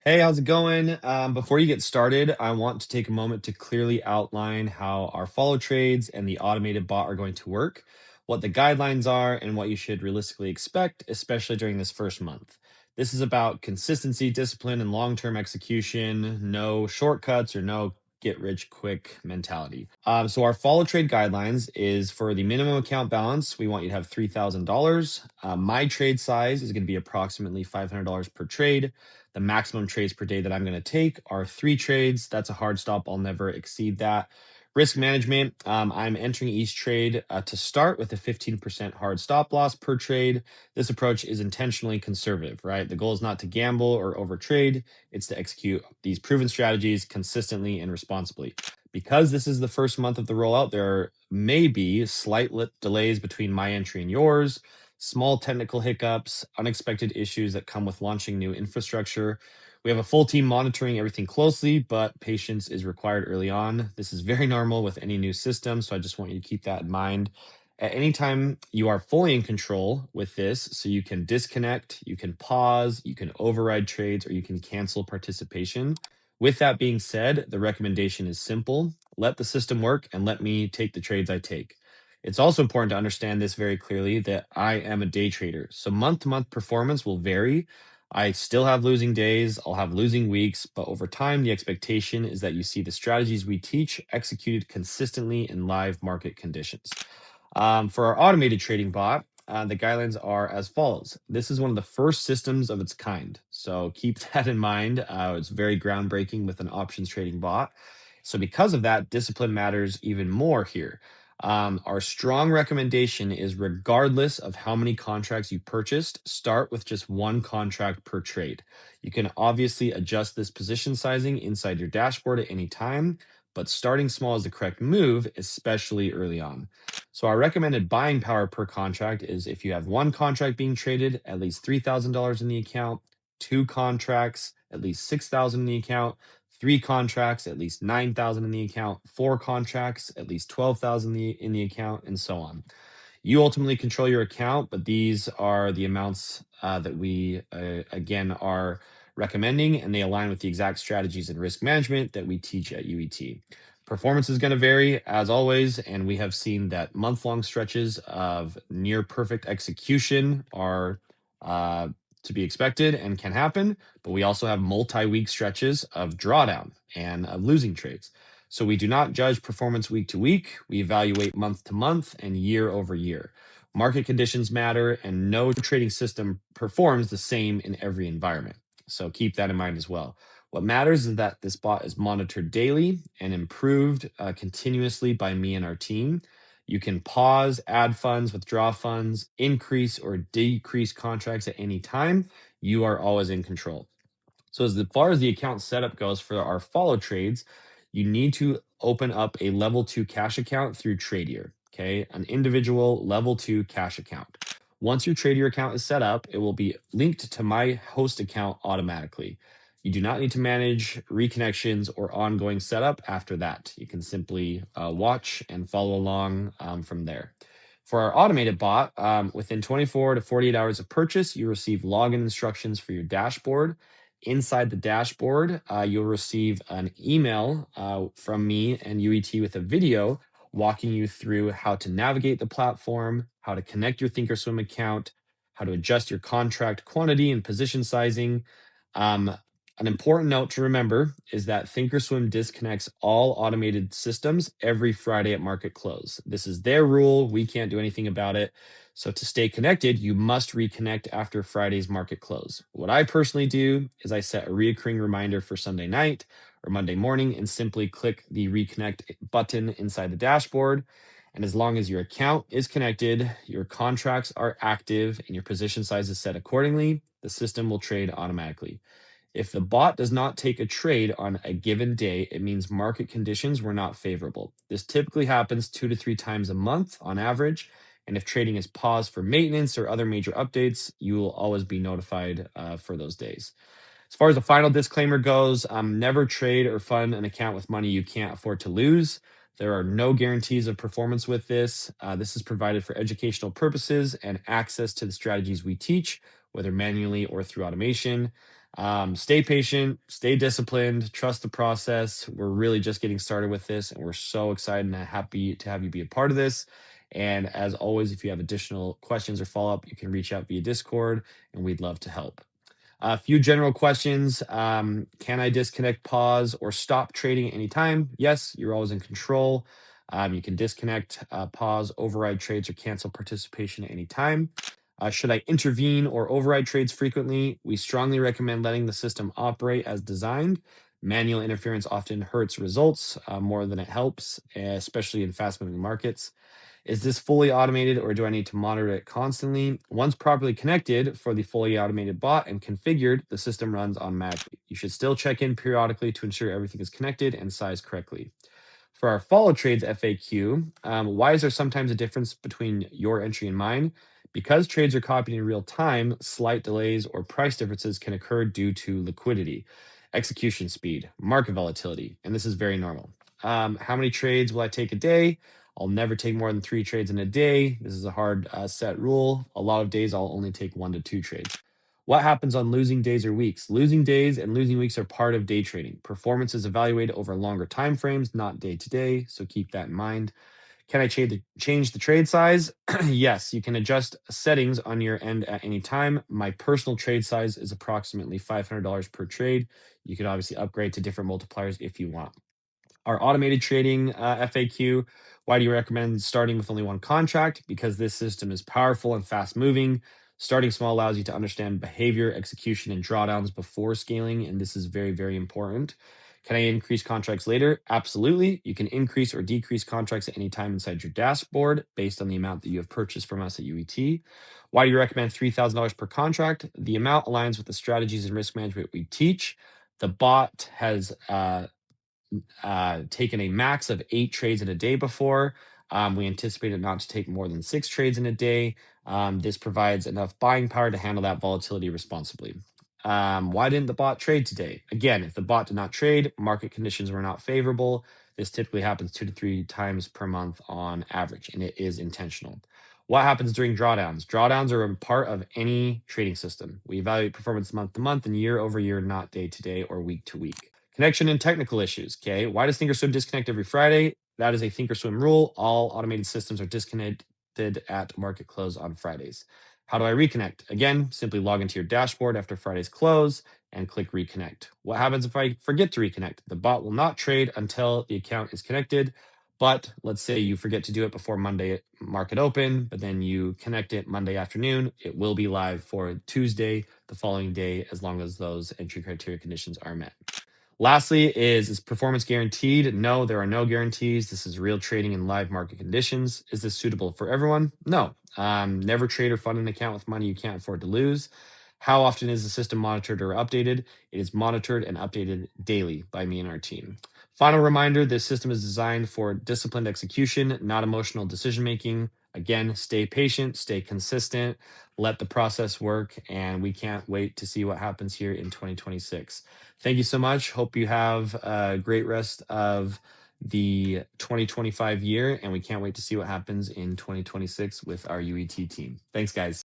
Hey, how's it going? Before you get started, I want to take a moment to clearly outline how our follow trades and the automated bot are going to work, what the guidelines are, and what you should realistically expect, especially during this first month. This is about consistency, discipline, and long term execution, no shortcuts or no get rich quick mentality. So, our follow trade guidelines is for the minimum account balance, we want you to have $3,000. My trade size is going to be approximately $500 per trade. The maximum trades per day that I'm going to take are 3 trades. That's a hard stop. I'll never exceed that. Risk management, I'm entering each trade to start with a 15% hard stop loss per trade. This approach is intentionally conservative, right? The goal is not to gamble or overtrade, it's to execute these proven strategies consistently and responsibly. Because this is the first month of the rollout, there may be slight delays between my entry and yours, small technical hiccups, unexpected issues that come with launching new infrastructure. We have a full team monitoring everything closely, but patience is required early on. This is very normal with any new system, so I just want you to keep that in mind. At any time, you are fully in control with this, so you can disconnect, you can pause, you can override trades, or you can cancel participation. With that being said, the recommendation is simple: let the system work and let me take the trades I take. It's also important to understand this very clearly that I am a day trader. So month to month performance will vary. I still have losing days, I'll have losing weeks, but over time, the expectation is that you see the strategies we teach executed consistently in live market conditions. For our automated trading bot, the guidelines are as follows. This is one of the first systems of its kind. So keep that in mind. It's very groundbreaking with an options trading bot. So, because of that, discipline matters even more here. Our strong recommendation is regardless of how many contracts you purchased, start with just one contract per trade. You can obviously adjust this position sizing inside your dashboard at any time, but starting small is the correct move, especially early on. So, our recommended buying power per contract is if you have one contract being traded, at least $3,000 in the account, two contracts, at least 6,000 in the account, 3 contracts, at least 9,000 in the account, 4 contracts, at least 12,000 in the account, and so on. You ultimately control your account, but these are the amounts that we, again, are recommending, and they align with the exact strategies and risk management that we teach at UET. Performance is going to vary, as always, and we have seen that month long stretches of near perfect execution are uh, to be expected and can happen, but we also have multi week stretches of drawdown and of losing trades. So we do not judge performance week to week. We evaluate month to month and year over year. Market conditions matter, and no trading system performs the same in every environment. So keep that in mind as well. What matters is that this bot is monitored daily and improved continuously by me and our team. You can pause, add funds, withdraw funds, increase or decrease contracts at any time. You are always in control. So as far as the account setup goes for our follow trades, you need to open up a level 2 cash account through Tradier, okay? An individual level 2 cash account. Once your Tradier account is set up, it will be linked to my host account automatically. You do not need to manage reconnections or ongoing setup after that. You can simply watch and follow along from there. For our automated bot, within 24 to 48 hours of purchase, you receive login instructions for your dashboard. Inside the dashboard, you'll receive an email from me and UET with a video walking you through how to navigate the platform, how to connect your Thinkorswim account, how to adjust your contract quantity and position sizing. Um, an important note to remember is that Thinkorswim disconnects all automated systems every Friday at market close. This is their rule. We can't do anything about it. So to stay connected, you must reconnect after Friday's market close. What I personally do is I set a recurring reminder for Sunday night or Monday morning and simply click the reconnect button inside the dashboard. And as long as your account is connected, your contracts are active, and your position size is set accordingly, the system will trade automatically. If the bot does not take a trade on a given day, it means market conditions were not favorable. This typically happens 2 to 3 times a month on average. And if trading is paused for maintenance or other major updates, you will always be notified for those days. As far as the final disclaimer goes, never trade or fund an account with money you can't afford to lose. There are no guarantees of performance with this. This is provided for educational purposes and access to the strategies we teach, whether manually or through automation. Stay patient, stay disciplined, trust the process. We're really just getting started with this, and we're so excited and happy to have you be a part of this. And as always, if you have additional questions or follow up, you can reach out via Discord, and we'd love to help. A few general questions. Can I disconnect, pause, or stop trading at any time? Yes, you're always in control. You can disconnect, pause, override trades, or cancel participation at any time. Should I intervene or override trades frequently? We strongly recommend letting the system operate as designed. Manual interference often hurts results more than it helps, especially in fast moving markets. Is this fully automated or do I need to monitor it constantly? Once properly connected for the fully automated bot and configured, the system runs automatically. You should still check in periodically to ensure everything is connected and sized correctly. For our follow trades FAQ, why is there sometimes a difference between your entry and mine? Because trades are copied in real time, slight delays or price differences can occur due to liquidity, execution speed, market volatility, and this is very normal. How many trades will I take a day? I'll never take more than 3 trades in a day. This is a hard set rule. A lot of days I'll only take 1 to 2 trades. What happens on losing days or weeks? Losing days and losing weeks are part of day trading. Performance is evaluated over longer time frames, not day to day, so keep that in mind. Can I change the trade size? Yes, you can adjust settings on your end at any time. My personal trade size is approximately $500 per trade. You can obviously upgrade to different multipliers if you want. Our automated trading FAQ. Why do you recommend starting with only one contract? Because this system is powerful and fast moving. Starting small allows you to understand behavior, execution, and drawdowns before scaling, and this is very, very important. Can I increase contracts later? Absolutely. You can increase or decrease contracts at any time inside your dashboard based on the amount that you have purchased from us at UET. Why do you recommend $3,000 per contract? The amount aligns with the strategies and risk management we teach. The bot has taken a max of 8 trades in a day before. We anticipated not to take more than 6 trades in a day. This provides enough buying power to handle that volatility responsibly. Why didn't the bot trade today? Again, if the bot did not trade, market conditions were not favorable. This typically happens 2 to 3 times per month on average, and it is intentional. What happens during drawdowns? Drawdowns are a part of any trading system. We evaluate performance month to month and year over year, not day to day or week to week. Connection and technical issues. Okay. Why does Thinkorswim disconnect every Friday? That is a Thinkorswim rule. All automated systems are disconnected at market close on Fridays. How do I reconnect? Again, simply log into your dashboard after Friday's close and click reconnect. What happens if I forget to reconnect? The bot will not trade until the account is connected. But let's say you forget to do it before Monday market open, but then you connect it Monday afternoon, it will be live for Tuesday, the following day, as long as those entry criteria conditions are met. Lastly, is performance guaranteed? No, there are no guarantees. This is real trading in live market conditions. Is this suitable for everyone? No. Never trade or fund an account with money you can't afford to lose. How often is the system monitored or updated? It is monitored and updated daily by me and our team. Final reminder, this system is designed for disciplined execution, not emotional decision making. Again, stay patient, stay consistent, let the process work, and we can't wait to see what happens here in 2026. Thank you so much. Hope you have a great rest of the 2025 year, and we can't wait to see what happens in 2026 with our UET team. Thanks, guys.